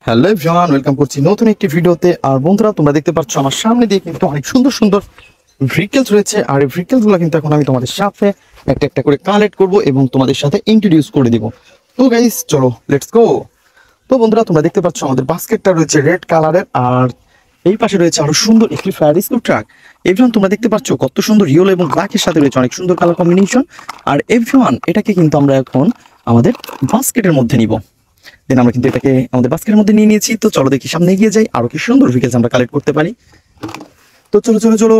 Hello everyone, welcome করছি নতুন একটি ভিডিওতে। আর বন্ধুরা, তোমরা দেখতে পাচ্ছ আমার সামনে দিয়ে কিন্তু অনেক সুন্দর সুন্দর ভেহিকলস রয়েছে। আর এই ভেহিকলসগুলো কিন্তু এখন আমি তোমাদের সাথে একটা একটা করে কালেক্ট করব এবং তোমাদের সাথে ইন্ট্রোডিউস করে দিব। তো গাইস, চলো লেটস গো। তো বন্ধুরা, তোমরা দেখতে পাচ্ছ আমাদের বাস্কেটটা রয়েছে রেড কালারের, আর এই পাশে রয়েছে আরো সুন্দর একটি ফায়ার স্কুল ট্রাক। এভরিওয়ান, তোমরা দেখতে পাচ্ছ কত সুন্দর ইয়েলো এবং ব্ল্যাকের সাথে রয়েছে অনেক সুন্দর কালার কম্বিনেশন। আর এভরিওয়ান, এটাকে কিন্তু আমরা এখন আমাদের বাস্কেটের মধ্যে নিব। দেন আমরা কিন্তু এটাকে আমাদের বাস্কেটের মধ্যে নিয়ে নিয়েছি। তো চলো দেখি সামনে এগিয়ে যাই, আরো কি সুন্দর ভেহিকলস আমরা কালেক্ট করতে পারি। তো চলো চলো চলো।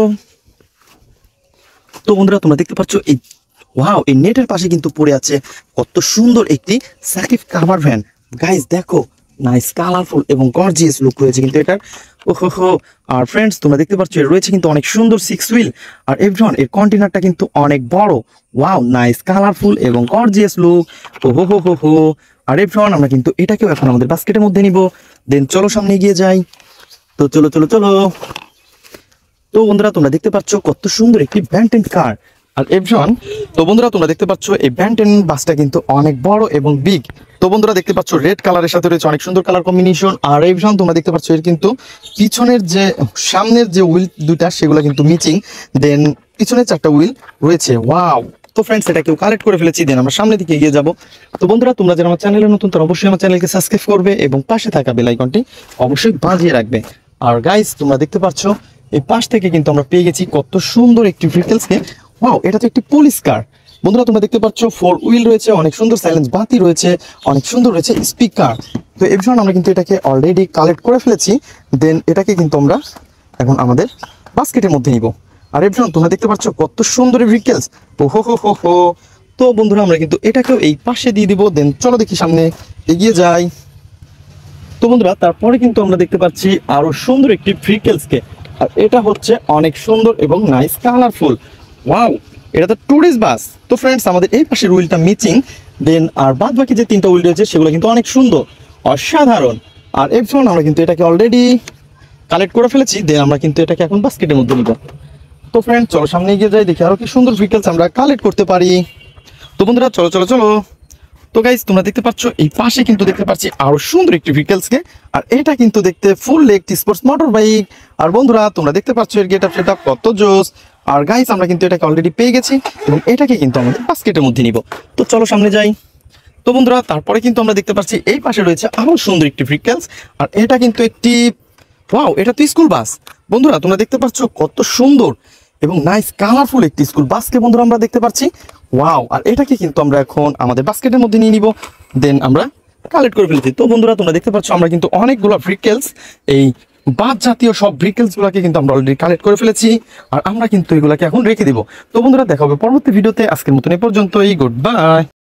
তো বন্ধুরা, তোমরা দেখতে পাচ্ছ এই ওয়াও, এই নেটের পাশে কিন্তু পড়ে আছে কত সুন্দর একটি সাকিব কাভার ভ্যান। গাইস দেখো, নাইস কালারফুল এবং গর্জিয়াস লুক রয়েছে কিন্তু এটার। ওহো। আর ফ্রেন্ডস, তোমরা দেখতে পাচ্ছ এর রয়েছে কিন্তু অনেক সুন্দর 6 হুইল। আর এভরিওয়ান, এর কন্টেনারটা কিন্তু অনেক বড়। ওয়াও, নাইস কালারফুল এবং গর্জিয়াস লুক। ওহো। আর এভরিওয়ান, আমরা কিন্তু এটাকেও এখন আমাদের বাস্কেটের মধ্যে নিব। দেন চলো সামনে এগিয়ে যাই। তো চলো চলো চলো। তো বন্ধুরা, তোমরা দেখতে পাচ্ছ কত সুন্দর একটি ব্যান্টেন কার। আর এভরিওয়ান, তো বন্ধুরা, তোমরা দেখতে পাচ্ছ এই ব্যান্টেন বাসটা কিন্তু অনেক বড় এবং বিগ। তো বন্ধুরা, দেখতে পাচ্ছ রেড কালারের সাথে রয়েছে অনেক সুন্দর কালার কম্বিনেশন। আর এভরিওয়ান, তোমরা দেখতে পাচ্ছ এর কিন্তু পিছনের যে সামনের যে হুইল দুইটা সেগুলো কিন্তু মিচিং। দেন পিছনের 4টা হুইল রয়েছে। ওয়াও। তো ফ্রেন্ডস, এটা কেউ কালেক্ট করে ফেলেছি। দেন আমরা সামনের দিকে এগিয়ে যাব। তো বন্ধুরা, তোমরা যারা আমার চ্যানেলে নতুন, তারা অবশ্যই আমার চ্যানেলকে সাবস্ক্রাইব করবে এবং পাশে থাকা বেল আইকনটি অবশ্যই বাজিয়ে রাখবে। আর গাইস, তোমরা দেখতে পাচ্ছ এই পাশ থেকে কিন্তু আমরা পেয়ে গেছি কত সুন্দর একটি ভেহিকলসকে। ওয়াও, এটা তো একটি পুলিশ কার। বন্ধুরা, তোমরা দেখতে পাচ্ছ 4 হুইল রয়েছে, অনেক সুন্দর সাইলেন্স বাতি রয়েছে, অনেক সুন্দর রয়েছে স্পিকার। তো এভরিওয়ান, আমরা কিন্তু এটাকে অলরেডি কালেক্ট করে ফেলেছি। দেন এটাকে কিন্তু আমরা এখন আমাদের বাস্কেটের মধ্যে নিব। আর এভরিওয়ান, তোমরা দেখতে পাচ্ছ কত সুন্দর ভেহিকলস। ওহো। তো বন্ধুরা, আমরা কিন্তু এটাকেও এই পাশে দিয়ে দিব। দেন চলো দেখি সামনে এগিয়ে যাই। তো বন্ধুরা, তারপরে কিন্তু আমরা দেখতে পাচ্ছি আরো সুন্দর একটি ভেহিকলসকে। আর এটা হচ্ছে অনেক সুন্দর এবং নাইস কালারফুল। ওয়াও, এটা তো টুরিস্ট বাস। তো ফ্রেন্ডস, আমাদের এই পাশের হুইলটা মিচিং। দেন আর বাদ বাকি যে 3টা হুইল রয়েছে সেগুলো কিন্তু অনেক সুন্দর, অসাধারণ। আর এভরিওয়ান, আমরা কিন্তু এটাকে অলরেডি কালেক্ট করে ফেলেছি। দেন আমরা কিন্তু এটাকে এখন বাস্কেটের মধ্যে নিব। তো ফ্রেন্ডস, চলো সামনে এগিয়ে যাই, দেখি আরো কি সুন্দর ভেহিকলস আমরা কালেক্ট করতে পারি। তো বন্ধুরা, চলো চলো চলো। তো গাইস, তোমরা দেখতে পাচ্ছ এই পাশে কিন্তু দেখতে পাচ্ছি আরো সুন্দর একটি ভেহিকলসকে। আর এটা কিন্তু দেখতে ফুল একটি স্পোর্টস মোটর বাইক। আর বন্ধুরা, তোমরা দেখতে পাচ্ছ এর গেট আপ সেটআপ কত জোস। আর গাইস, আমরা কিন্তু এটাকে অলরেডি পেয়ে গেছি এবং এটাকে কিন্তু আমাদের বাস্কেটের মধ্যে নিব। তো চলো সামনে যাই। তো বন্ধুরা, তারপরে কিন্তু আমরা দেখতে পাচ্ছি এই পাশে রয়েছে আরো সুন্দর একটি ভেহিকলস। আর এটা কিন্তু একটি ওয়াও, এটা তো স্কুল বাস। বন্ধুরা, তোমরা দেখতে পাচ্ছ কত সুন্দর এবং নাইস কালারফুল একটি স্কুল বাসকে বন্ধুরা আমরা দেখতে পাচ্ছি। ওয়াও, আর এটাকে কিন্তু আমরা এখন আমাদের বাস্কেটের মধ্যে নিয়ে নিব। দেন আমরা কালেক্ট করে ফেলেছি। তো বন্ধুরা, তোমরা দেখতে পাচ্ছ আমরা কিন্তু অনেকগুলো ভেহিকলস, এই বাস জাতীয় সব ভেহিকলস গুলোকে কিন্তু আমরা অলরেডি কালেক্ট করে ফেলেছি। আর আমরা কিন্তু এগুলাকে এখন রেখে দিব। তো বন্ধুরা, দেখা হবে পরবর্তী ভিডিওতে। আজকের মতন এ পর্যন্তই। Good bye.